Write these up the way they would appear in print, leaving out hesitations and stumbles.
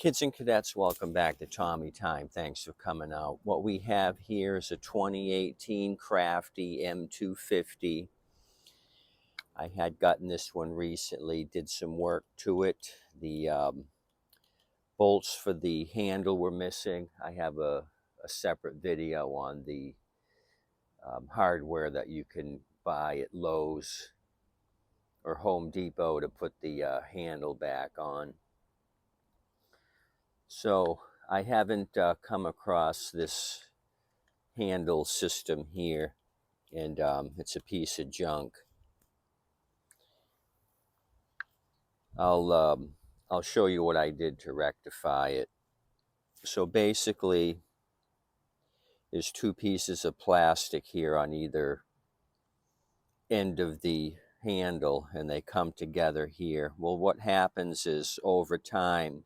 Kids and cadets, welcome back to Tommy Time. Thanks for coming out. What we have here is a 2018 Crafty M250. I had gotten this one recently, did some work to it. The bolts for the handle were missing. I have a separate video on the hardware that you can buy at Lowe's or Home Depot to put the handle back on. So I haven't come across this handle system here, and it's a piece of junk. I'll show you what I did to rectify it. So basically, there's two pieces of plastic here on either end of the handle, and they come together here. Well, what happens is over time,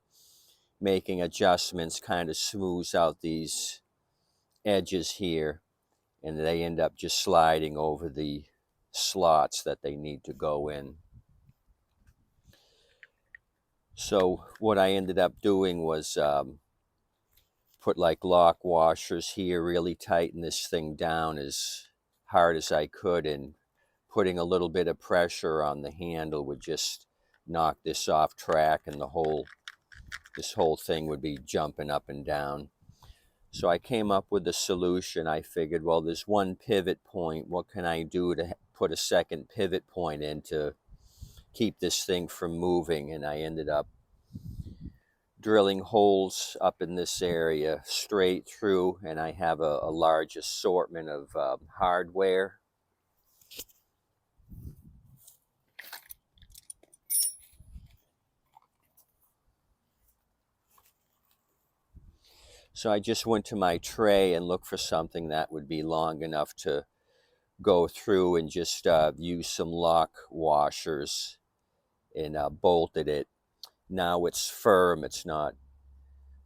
making adjustments kind of smooths out these edges here, and they end up just sliding over the slots that they need to go in. So what I ended up doing was put like lock washers here, really tighten this thing down as hard as I could, and putting a little bit of pressure on the handle would just knock this off track, and this whole thing would be jumping up and down. So I came up with a solution. I figured, well, there's one pivot point. What can I do to put a second pivot point in to keep this thing from moving? And I ended up drilling holes up in this area straight through, and I have a large assortment of hardware. So I just went to my tray and looked for something that would be long enough to go through, and just use some lock washers and bolted it. Now it's firm, it's not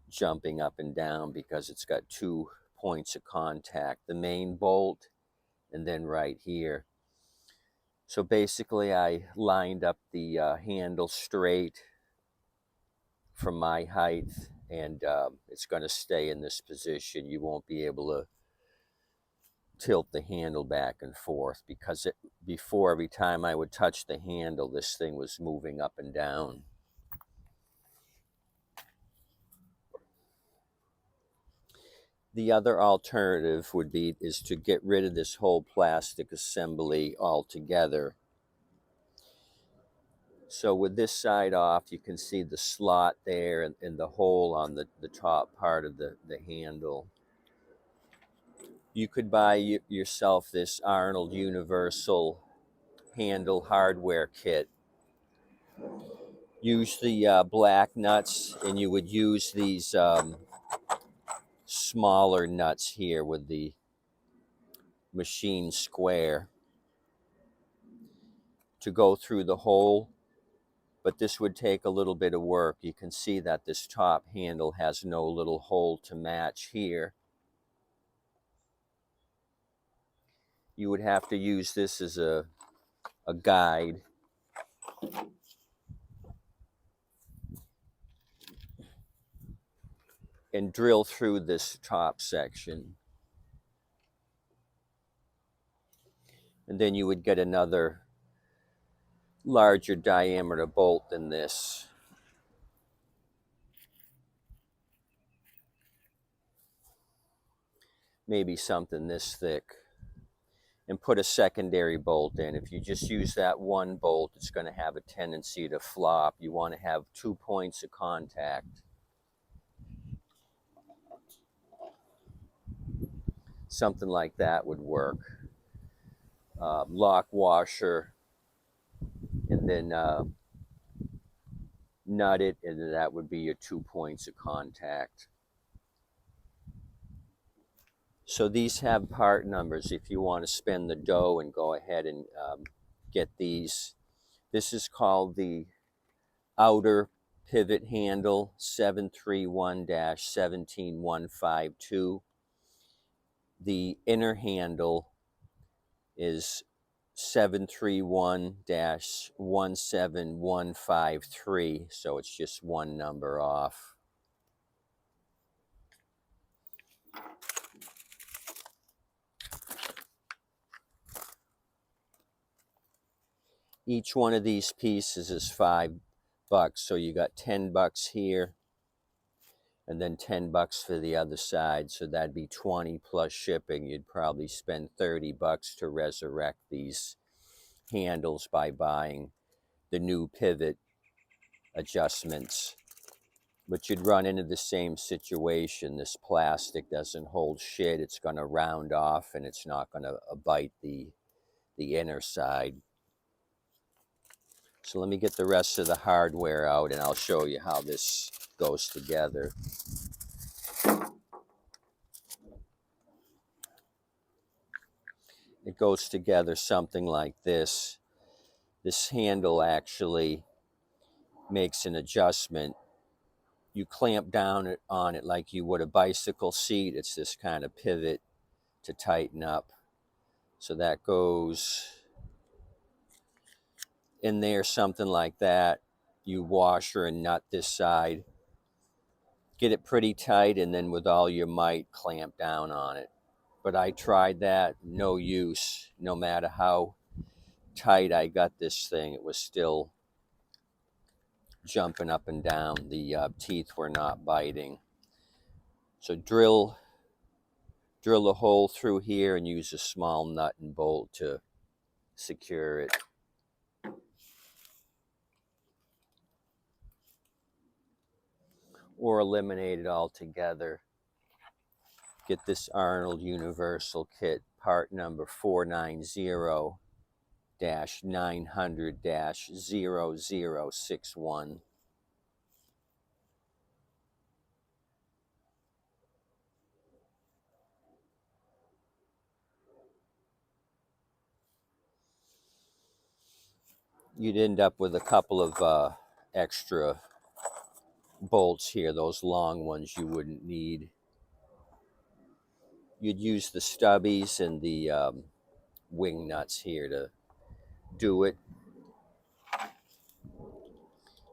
jumping up and down because it's got 2 points of contact, the main bolt and then right here. So basically I lined up the handle straight from my height, and it's going to stay in this position. You won't be able to tilt the handle back and forth, because before, every time I would touch the handle, this thing was moving up and down. The other alternative is to get rid of this whole plastic assembly altogether. So with this side off, you can see the slot there, and the hole on the top part of the handle. You could buy yourself this Arnold Universal handle hardware kit. Use the black nuts, and you would use these smaller nuts here with the machine square to go through the hole. But this would take a little bit of work. You can see that this top handle has no little hole to match here. You would have to use this as a guide. And drill through this top section. And then you would get another larger diameter bolt than this. Maybe something this thick. And put a secondary bolt in. If you just use that one bolt, it's going to have a tendency to flop. You want to have 2 points of contact. Something like that would work. Lock washer, and then nut it, and then that would be your 2 points of contact. So these have part numbers if you want to spend the dough and go ahead and get these. This is called the outer pivot handle 731-17152. The inner handle is 731-17153, so it's just one number off. Each one of these pieces is $5. So you got $10 here and then $10 for the other side. So that'd be 20 plus shipping. You'd probably spend $30 to resurrect these handles by buying the new pivot adjustments. But you'd run into the same situation. This plastic doesn't hold shit. It's going to round off and it's not going to bite the inner side. So let me get the rest of the hardware out and I'll show you how this goes together. It goes together something like this. This handle actually makes an adjustment. You clamp down on it like you would a bicycle seat. It's this kind of pivot to tighten up. So that goes in there, something like that. You washer and nut this side. Get it pretty tight and then with all your might clamp down on it. But I tried that, no use. No matter how tight I got this thing, it was still jumping up and down. The teeth were not biting. So drill a hole through here and use a small nut and bolt to secure it. Or eliminate it altogether. Get this Arnold Universal Kit, part number 490-900-0061. You'd end up with a couple of extra bolts here, those long ones you wouldn't need. You'd use the stubbies and the wing nuts here to do it.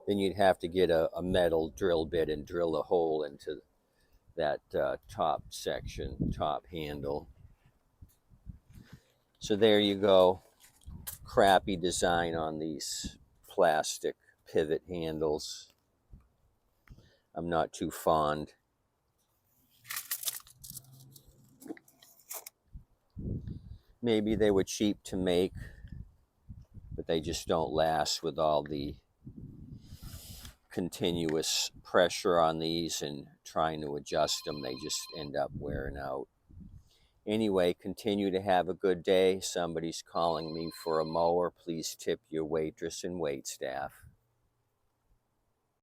Then you'd have to get a metal drill bit and drill a hole into that top section, top handle. So there you go. Crappy design on these plastic pivot handles. I'm not too fond. Maybe they were cheap to make, but they just don't last with all the continuous pressure on these and trying to adjust them. They just end up wearing out. Anyway, continue to have a good day. Somebody's calling me for a mower. Please tip your waitress and waitstaff.